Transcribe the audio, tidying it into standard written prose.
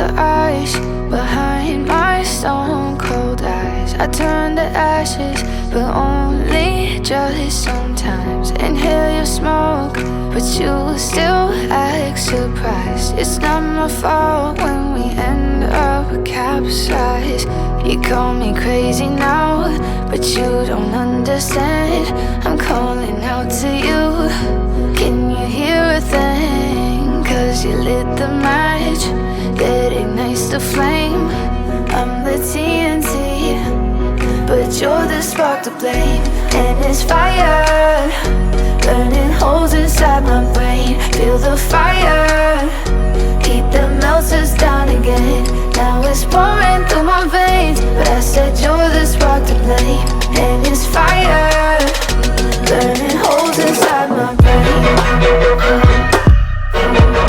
the ice behind my stone cold eyes. I turn to ashes, but only just sometimes. Inhale your smoke, but you still act surprised. It's not my fault when we end up capsized. You call me crazy now, but you don't understand. I'm calling out to you. Can you hear a thing? 'Cause you lit the match that ignites the flame. I'm the TNT, but you're the spark to blame. And it's fire burning holes inside my brain. Feel the fire